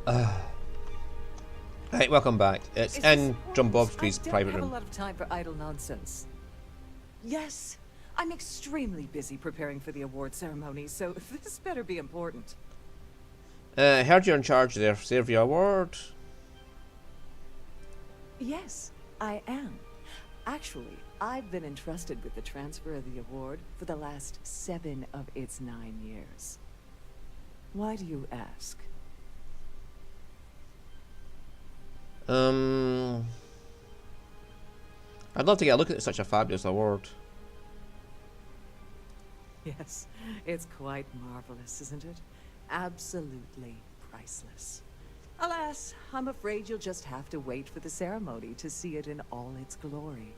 Right, welcome back. It's in Jumbovsky's I don't private have a room. lot of time for idle nonsense. Yes, I'm extremely busy preparing for the award ceremony, so this better be important. Heard you're in charge of the Saviour Award. Yes, I am. Actually, I've been entrusted with the transfer of the award for the last 7 of its 9 years. Why do you ask? I'd love to get a look at such a fabulous award. Yes, it's quite marvelous, isn't it? Absolutely priceless. Alas, I'm afraid you'll just have to wait for the ceremony to see it in all its glory.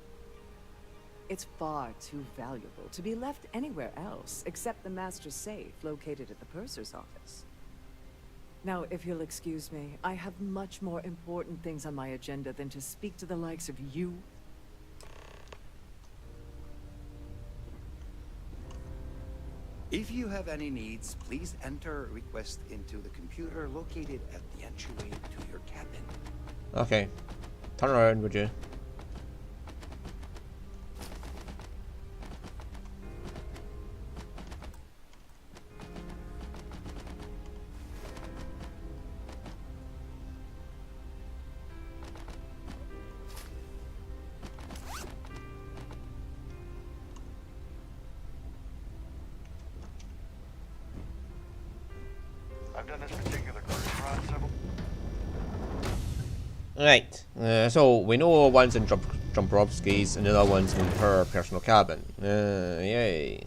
It's far too valuable to be left anywhere else except the master's safe located at the purser's office. Now, if you'll excuse me, I have much more important things on my agenda than to speak to the likes of you. If you have any needs, please enter a request into the computer located at the entryway to your cabin. Okay. Turn around, would you? I've done this particular cruise run several. Right. So we know one's in Jumbrovsky's and the other one's in her personal cabin. Yay.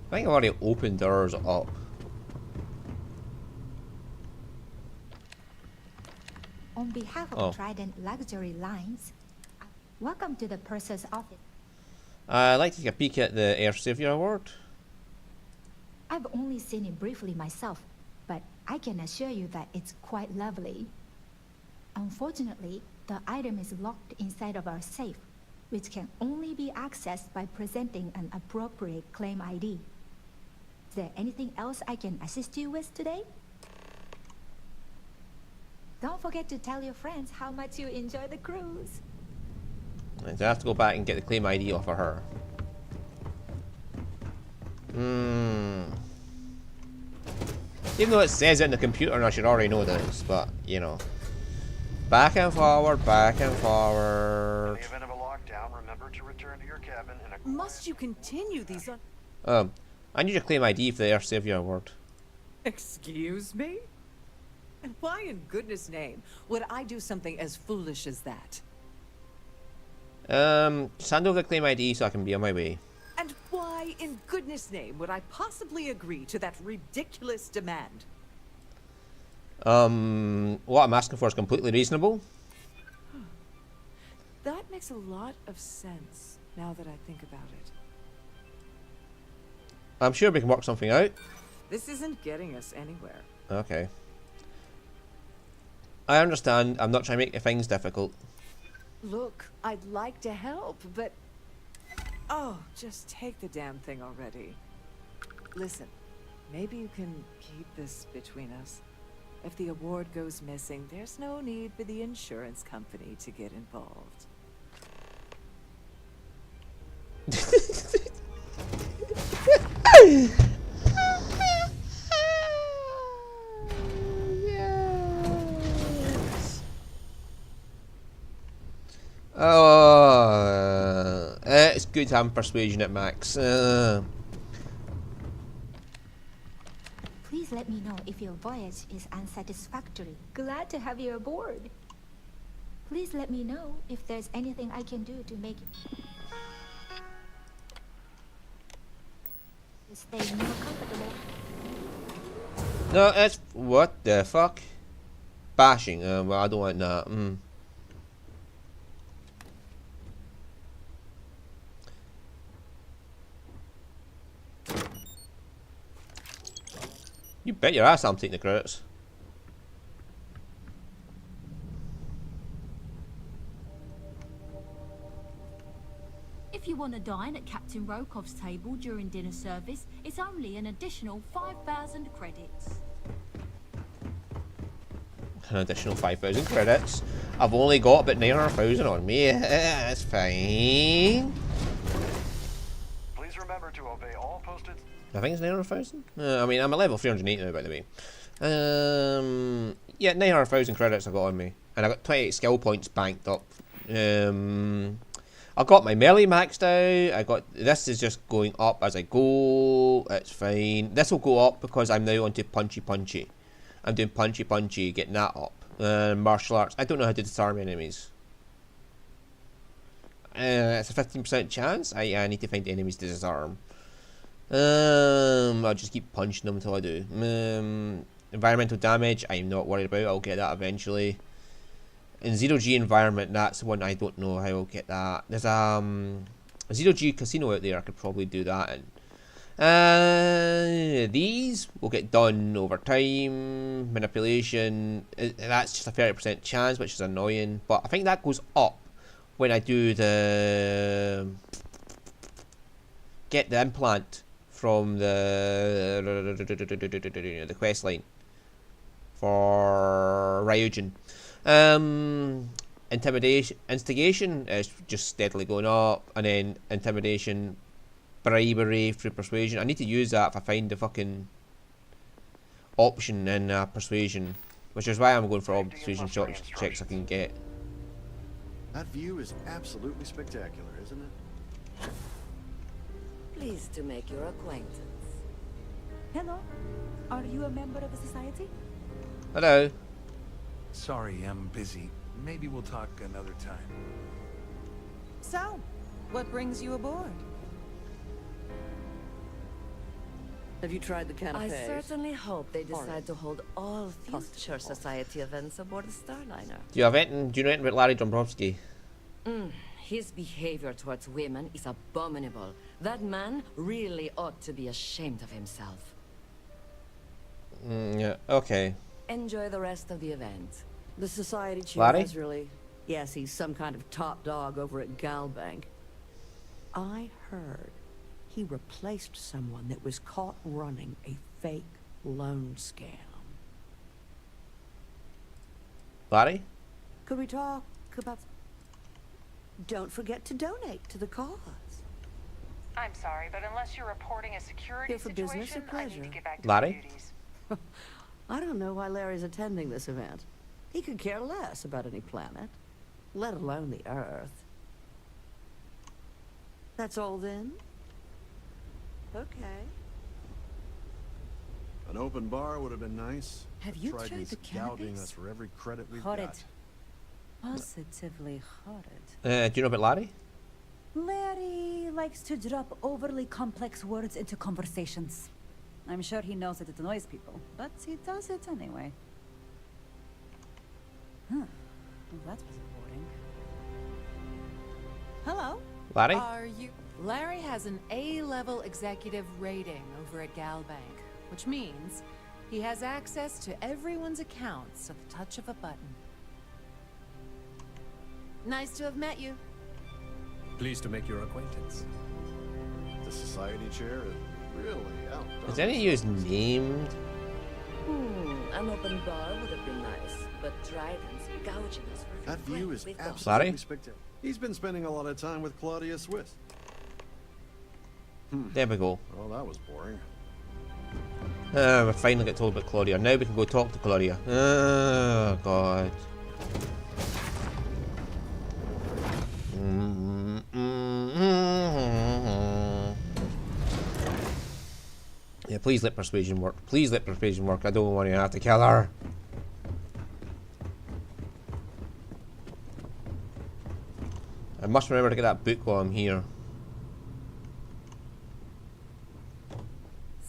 I think I've already opened doors up. On behalf of Trident Luxury Lines, welcome to the purser's office. I'd like to take a peek at the Air Saviour Award. I've only seen it briefly myself, but I can assure you that it's quite lovely. Unfortunately, the item is locked inside of our safe, which can only be accessed by presenting an appropriate claim ID. Is there anything else I can assist you with today? Don't forget to tell your friends how much you enjoy the cruise. And so I have to go back and get the claim ID off of her. Even though it says it in the computer and I should already know this, but, you know. Back and forward, back and forward. In the event of a lockdown, remember to return to your cabin in a... Must you continue these I need your claim ID for the Air Saviour Award. Excuse me? And why in goodness name would I do something as foolish as that? Just hand over the claim ID so I can be on my way. And why in goodness name would I possibly agree to that ridiculous demand? What I'm asking for is completely reasonable. That makes a lot of sense now that I think about it. I'm sure we can work something out. This isn't getting us anywhere. Okay. I understand. I'm not trying to make things difficult. Look, I'd like to help, but... Oh, just take the damn thing already. Listen, maybe you can keep this between us. If the award goes missing, there's no need for the insurance company to get involved. It's good to have persuasion at max. Please let me know if your voyage is unsatisfactory. Glad to have you aboard. Please let me know if there's anything I can do to make you stay more comfortable. No, it's what the fuck? Bashing. Well, I don't want that. You bet your ass I'm taking the credits. If you want to dine at Captain Rokov's table during dinner service, it's only an additional 5,000 credits. An additional 5,000 credits. I've only got about 900,000 on me. That's fine. Please remember to obey all posted. I think it's 900,000. I mean, I'm at level 308 now, by the way. Yeah, 900,000 credits I got on me, and I got 28 skill points banked up. I got my melee maxed out. I got this is just going up as I go. It's fine. This will go up because I'm now onto punchy. I'm doing punchy, getting that up. Martial arts. I don't know how to disarm enemies. It's a 15% chance. I need to find enemies to disarm. I'll just keep punching them until I do. Environmental damage, I'm not worried about. I'll get that eventually. In 0G environment, that's one I don't know how I'll get that. There's a 0G casino out there. I could probably do that. And these will get done over time. Manipulation, that's just a 30% chance, which is annoying. But I think that goes up when I do the get the implant from the quest line for Ryujin. Instigation is just steadily going up, and then intimidation, bribery through persuasion. I need to use that if I find the fucking option in persuasion, which is why I'm going for all persuasion checks I can get. That view is absolutely spectacular, isn't it? Pleased to make your acquaintance. Hello. Are you a member of the society? Hello. Sorry, I'm busy. Maybe we'll talk another time. So, what brings you aboard? Have you tried the canapes? I certainly hope they decide to hold all future society events aboard the Starliner. Do you know anything about Larry Dombrowski? His behavior towards women is abominable. That man really ought to be ashamed of himself. Yeah, okay. Enjoy the rest of the event. The society chief Larry? has really... Yes, he's some kind of top dog over at Galbank. I heard he replaced someone that was caught running a fake loan scam. Larry? Could we talk about... Don't forget to donate to the cause. I'm sorry, but unless you're reporting a security Here for business or situation, I need pleasure? to get back to Larry? my duties. I don't know why Larry's attending this event. He could care less about any planet, let alone the Earth. That's all then? Okay. An open bar would have been nice. Have you Tried tried the gouging cannabis? us for every credit we've Horrid. got. Positively horrid. Do you know about Larry? Larry likes to drop overly complex words into conversations. I'm sure he knows that it annoys people, but he does it anyway. Huh. Well, that was boring. Hello? Larry? Are you... Larry has an A-level executive rating over at Galbank, which means he has access to everyone's accounts at the touch of a button. Nice to have met you. Pleased to make your acquaintance. The society chair is really outdone. Is any of you named? An open bar would have been nice, but Trident's gouging us for That view is Larry? absolutely spectacular. He's been spending a lot of time with Claudia Swiss. There we go. Well, that was boring. We finally get told about Claudia. Now we can go talk to Claudia. Oh, God. Yeah, please let persuasion work. Please let persuasion work. I don't want to have to kill her. I must remember to get that book while I'm here.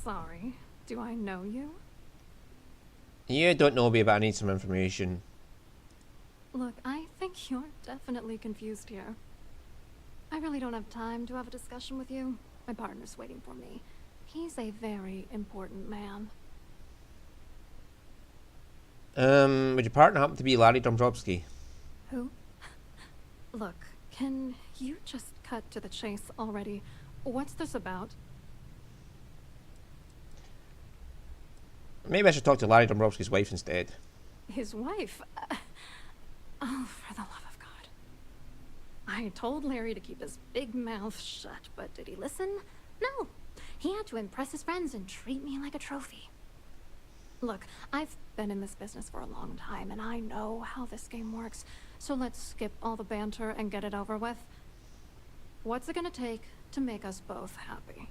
Sorry, do I know you? You don't know me, but I need some information. Look, I think you're definitely confused here. I really don't have time to have a discussion with you. My partner's waiting for me. He's a very important man. Would your partner happen to be Larry Dombrowski? Who? Look, can you just cut to the chase already. What's this about? Maybe I should talk to Larry Dombrowski's wife instead. His wife? Oh, for the love of God. I told Larry to keep his big mouth shut, but did he listen? No. He had to impress his friends and treat me like a trophy. Look, I've been in this business for a long time, and I know how this game works, so let's skip all the banter and get it over with. What's it gonna take to make us both happy?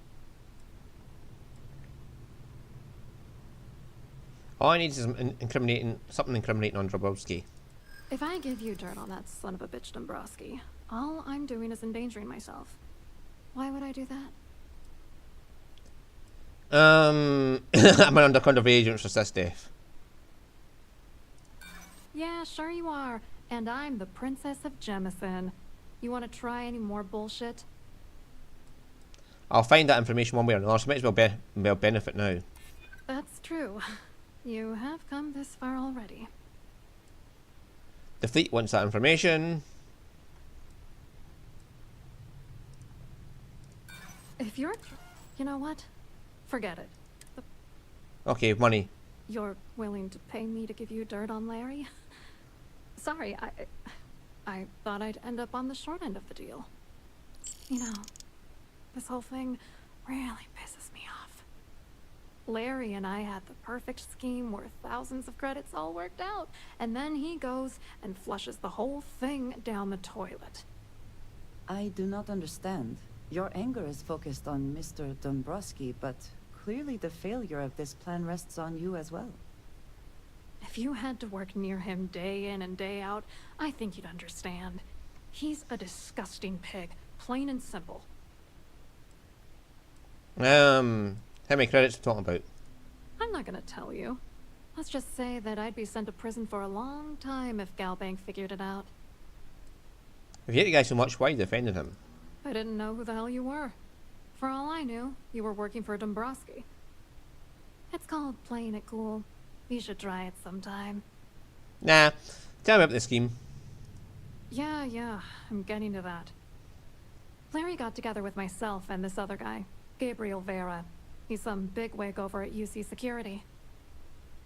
All I need is something incriminating on Dombrowski. If I give you dirt on that son of a bitch Dombrowski, all I'm doing is endangering myself. Why would I do that? I'm an undercover agent for Sysdeath. Yeah, sure you are. And I'm the Princess of Jemison. You want to try any more bullshit? I'll find that information one way or another, so might as well benefit now. That's true. You have come this far already. The fleet wants that information. If you're... You know what? Forget it. Okay, money. You're willing to pay me to give you dirt on Larry? Sorry, I thought I'd end up on the short end of the deal. You know, this whole thing really pisses me off. Larry and I had the perfect scheme where thousands of credits all worked out, and then he goes and flushes the whole thing down the toilet. I do not understand. Your anger is focused on Mr. Dombrowski, but clearly the failure of this plan rests on you as well. If you had to work near him day in and day out, I think you'd understand. He's a disgusting pig, plain and simple. How many credits are we talking about? I'm not gonna tell you. Let's just say that I'd be sent to prison for a long time if Galbank figured it out. If you hate the guy so much, why are you defending him? I didn't know who the hell you were. For all I knew, you were working for Dombrowski. It's called playing it cool. You should try it sometime. Nah. Tell me about the scheme. Yeah, I'm getting to that. Larry got together with myself and this other guy, Gabriel Vera. He's some bigwig over at UC Security.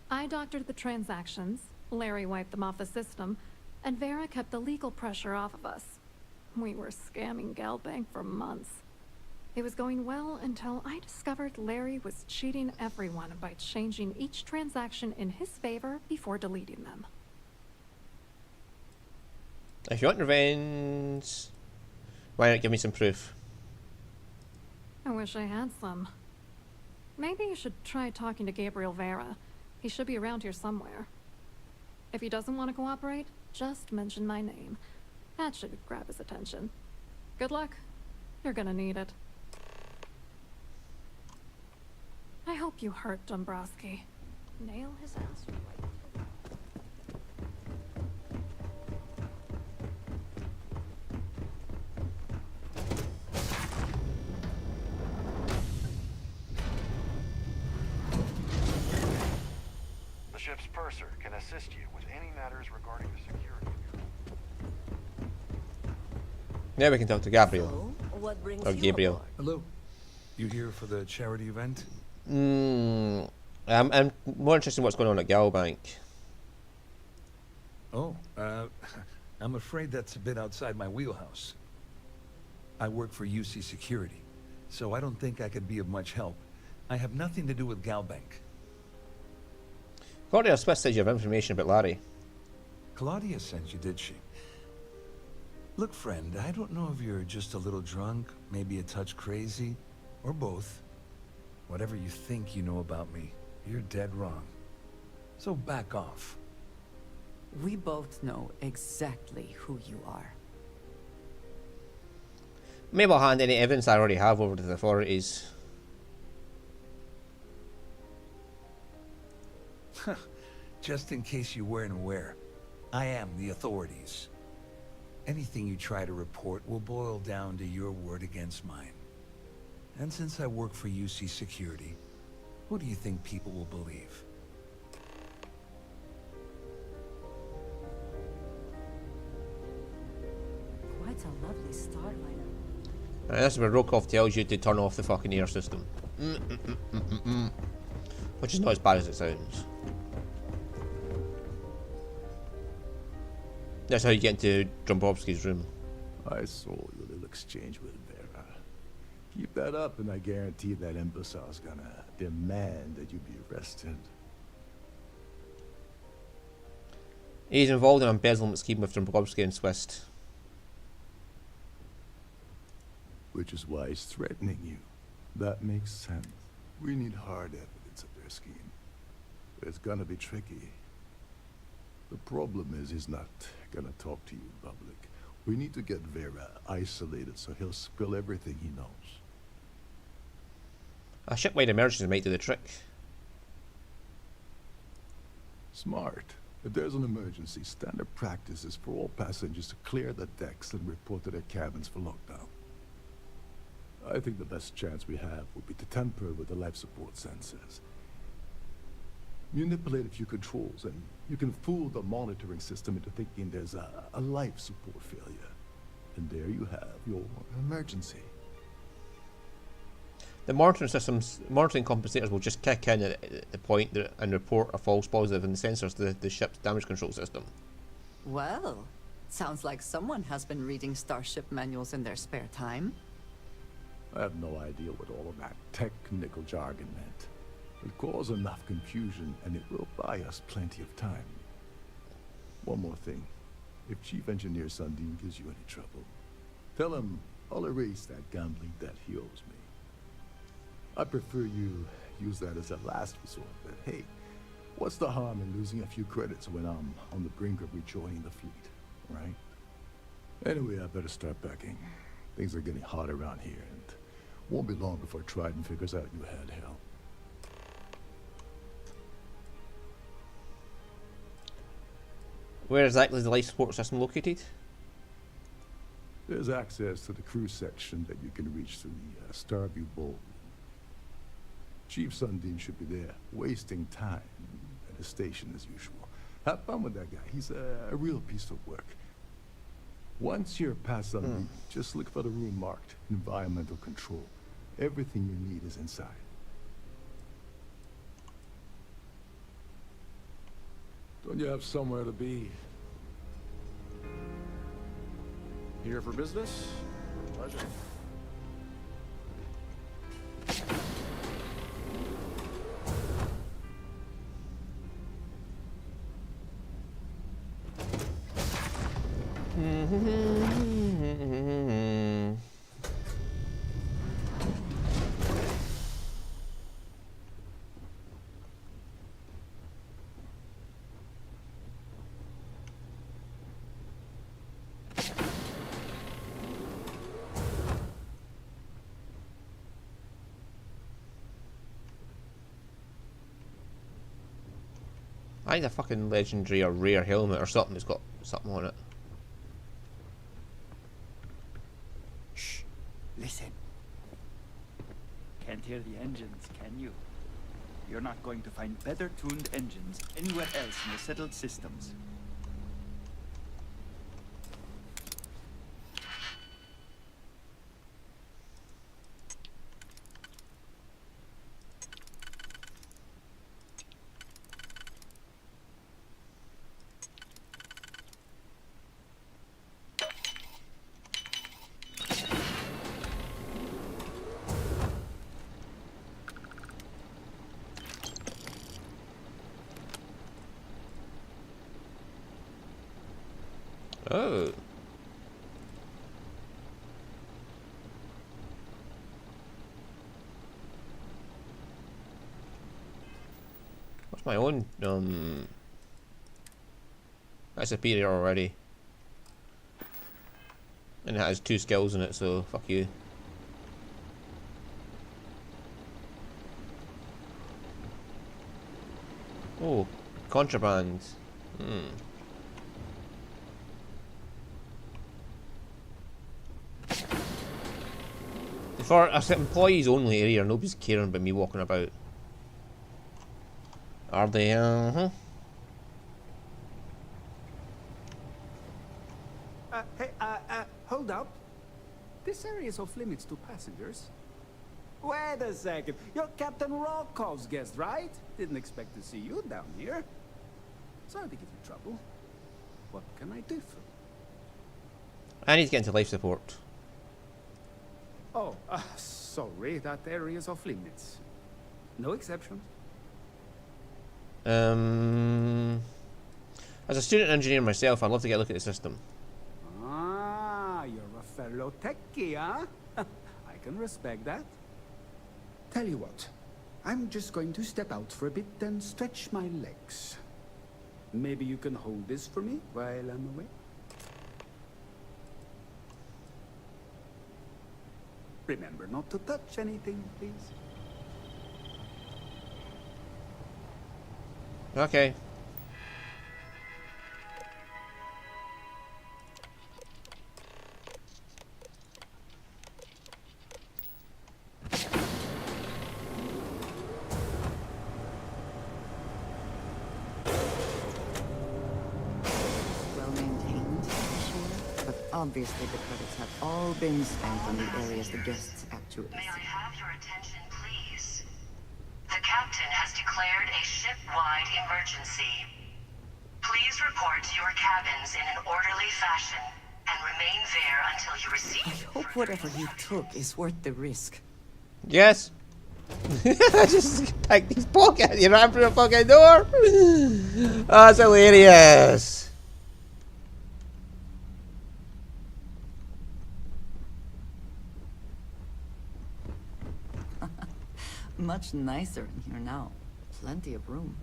I doctored the transactions, Larry wiped them off the system, and Vera kept the legal pressure off of us. We were scamming Galbank for months. It was going well until I discovered Larry was cheating everyone by changing each transaction in his favor before deleting them. If you want revenge, why not give me some proof? I wish I had some. Maybe you should try talking to Gabriel Vera. He should be around here somewhere. If he doesn't want to cooperate, just mention my name. That should grab his attention. Good luck. You're gonna need it. I hope you hurt Dombrowski. Nail his ass right. The ship's purser can assist you with any matters regarding the security of your... Now we can talk to Gabriel. So, what brings Or you Gabriel. aboard? Hello. You here for the charity event? I'm more interested in what's going on at Galbank. Oh, I'm afraid that's a bit outside my wheelhouse. I work for UC Security, so I don't think I could be of much help. I have nothing to do with Galbank. Claudia Smith says you have information about Larry. Claudia sent you, did she? Look, friend, I don't know if you're just a little drunk, maybe a touch crazy, or both. Whatever you think you know about me, you're dead wrong. So back off. We both know exactly who you are. Maybe I'll hand any evidence I already have over to the authorities. Just in case you weren't aware, I am the authorities. Anything you try to report will boil down to your word against mine. And since I work for UC Security, who do you think people will believe? Quite a lovely starliner. And this is where Rokov tells you to turn off the fucking air system. Which is not as bad as it sounds. That's how you get into Drombowski's room. I saw your little exchange with Vera. Keep that up and I guarantee that imbecile's gonna demand that you be arrested. He's involved in an embezzlement scheme with Drombowski and Swift. Which is why he's threatening you. That makes sense. We need hard evidence of their scheme. It's gonna be tricky. The problem is he's not gonna talk to you in public. We need to get Vera isolated so he'll spill everything he knows. A shipwide emergency might do the trick. Smart. If there's an emergency, standard practice is for all passengers to clear the decks and report to their cabins for lockdown. I think the best chance we have would be to tamper with the life support sensors. Manipulate a few controls and you can fool the monitoring system into thinking there's a life support failure. And there you have your emergency. The monitoring compensators will just kick in at the point and report a false positive in the sensors to the ship's damage control system. Well, sounds like someone has been reading Starship manuals in their spare time. I have no idea what all of that technical jargon meant. It'll cause enough confusion and it will buy us plenty of time. One more thing. If Chief Engineer Sundin gives you any trouble, tell him I'll erase that gambling debt he owes me. I prefer you use that as a last resort, but hey, what's the harm in losing a few credits when I'm on the brink of rejoining the fleet, right? Anyway, I better start packing. Things are getting hot around here, and won't be long before Trident figures out you had hell. Where exactly is the life support system located? There's access to the crew section that you can reach through the Starview Bowl. Chief Sundin should be there, wasting time at his station as usual. Have fun with that guy. He's a real piece of work. Once you're past Sundin, just look for the room marked Environmental Control. Everything you need is inside. Don't you have somewhere to be? Here for business? Pleasure. I need a fucking legendary or rare helmet or something that's got something on it. Shh. Listen. Can't hear the engines, can you? You're not going to find better tuned engines anywhere else in the settled systems. Oh. What's my own? That's superior already. And it has 2 skills in it, so fuck you. Oh, contraband. For us employees only area, nobody's caring about me walking about. Are they? Hey, hold up. This This area is off limits to passengers. Wait a second. You're Captain Rokov's guest, right? Didn't expect to see you down here. Sorry to give you trouble. What can I do for you? I need to get into life support. Oh, sorry. That area is off limits. No exceptions. As a student engineer myself, I'd love to get a look at the system. Ah, you're a fellow techie, huh? I can respect that. Tell you what, I'm just going to step out for a bit and stretch my legs. Maybe you can hold this for me while I'm away? Remember not to touch anything, please. Okay. Well maintained, sure. But obviously the credits have all been spent on the areas the guests actually see. May I have your attention, please? The captain has declared a ship-wide emergency. Please report to your cabins in an orderly fashion and remain there until you receive. I hope whatever he took is worth the risk. Yes. I just picked these pockets. You ran through a fucking door. That's hilarious. Much nicer in here now. Plenty of room.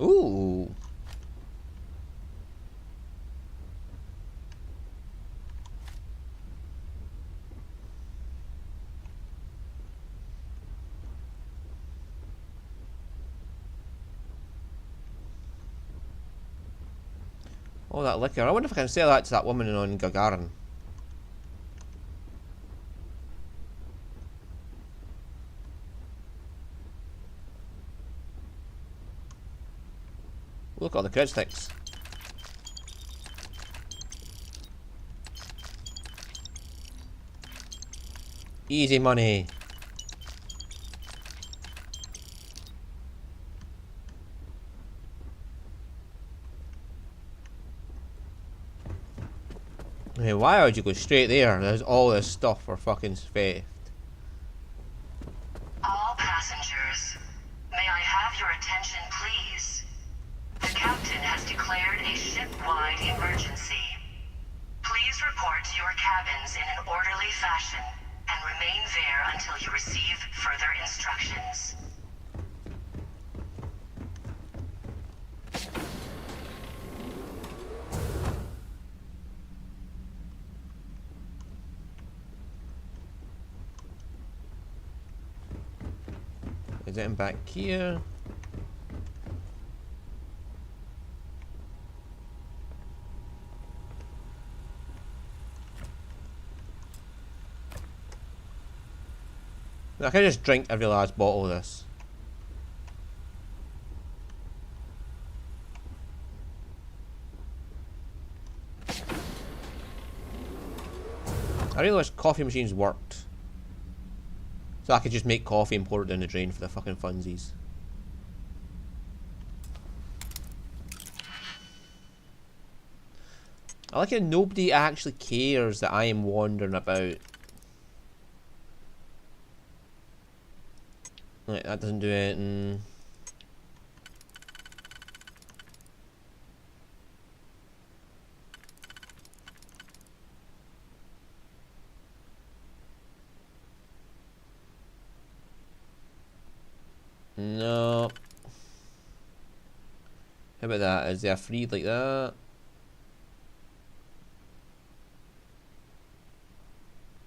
Ooh. Oh, that liquor. I wonder if I can sell that to that woman on Gagarin. Look at all the cred sticks. Easy money. Hey, why would you go straight there? There's all this stuff for fucking theft. All passengers, may I have your attention, please? The captain has declared a ship-wide emergency. Please report to your cabins in an orderly fashion and remain there until you receive further instructions. Is it back here? I can just drink every last bottle of this. I really wish coffee machines worked. So I could just make coffee and pour it down the drain for the fucking funsies. I like it, nobody actually cares that I am wandering about. Right, that doesn't do anything. No. How about that? Is there a free like that?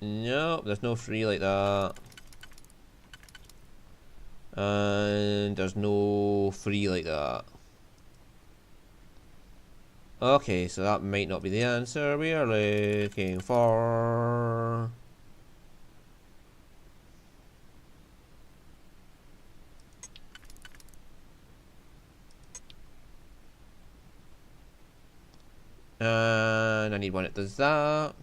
No, there's no free like that. And there's no free like that. Okay, so that might not be the answer we are looking for. And I need one that does that.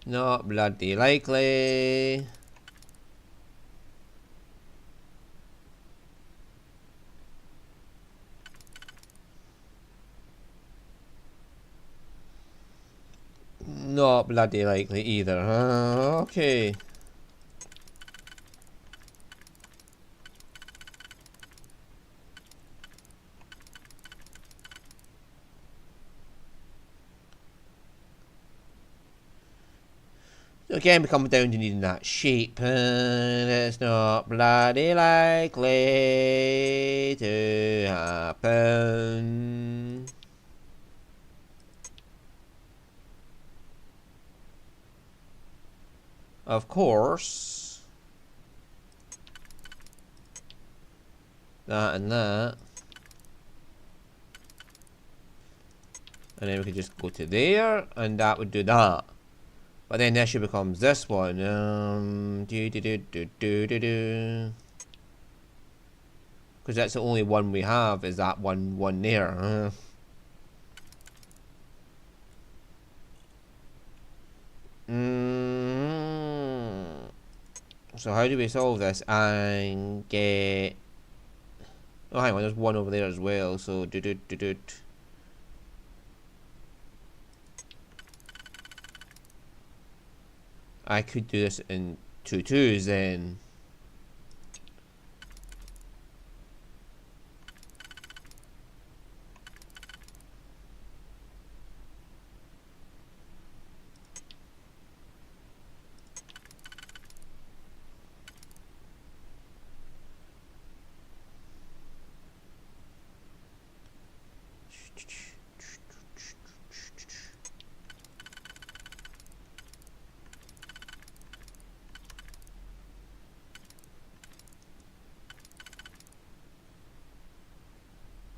Not bloody likely. Not bloody likely either, huh? Okay. So again, we come down to needing that shape, and it's not bloody likely to happen. Of course. That and that. And then we could just go to there, and that would do that. But then the issue becomes this one. Because that's the only one we have, is that one there. So how do we solve this and get... Oh, hang on, there's one over there as well, so I could do this in 2 twos then.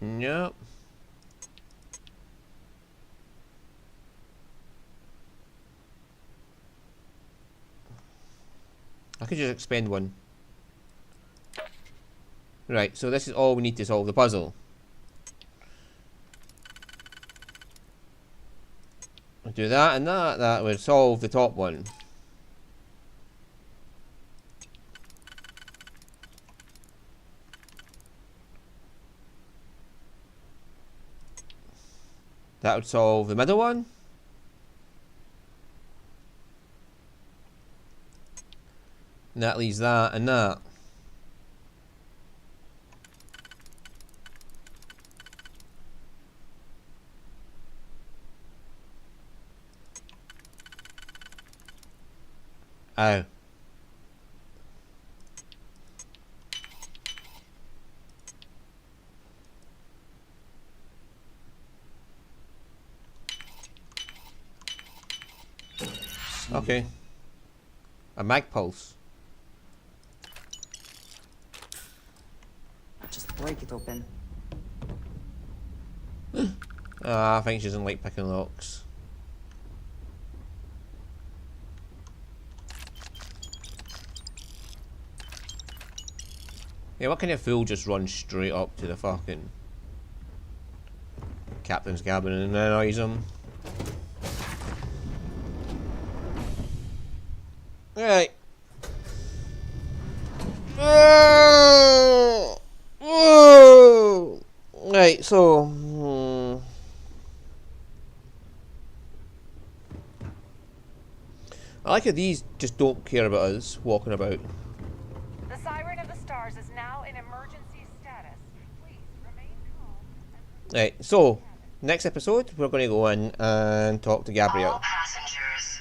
Yep. I could just expend one. Right, so this is all we need to solve the puzzle. Do that and that, that would solve the top one. That would solve the middle one. And that leaves that and that. Oh. Okay. A mag pulse. Just break it open. I think she doesn't like picking locks. Yeah, what kind of fool just runs straight up to the fucking captain's cabin and annoys him? Right. Right, so I like how these just don't care about us walking about. The Siren of the Stars is now in emergency status. Please remain calm. Right, so next episode we're going to go in and talk to Gabrielle. All passengers,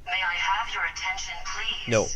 may I have your attention, please? No,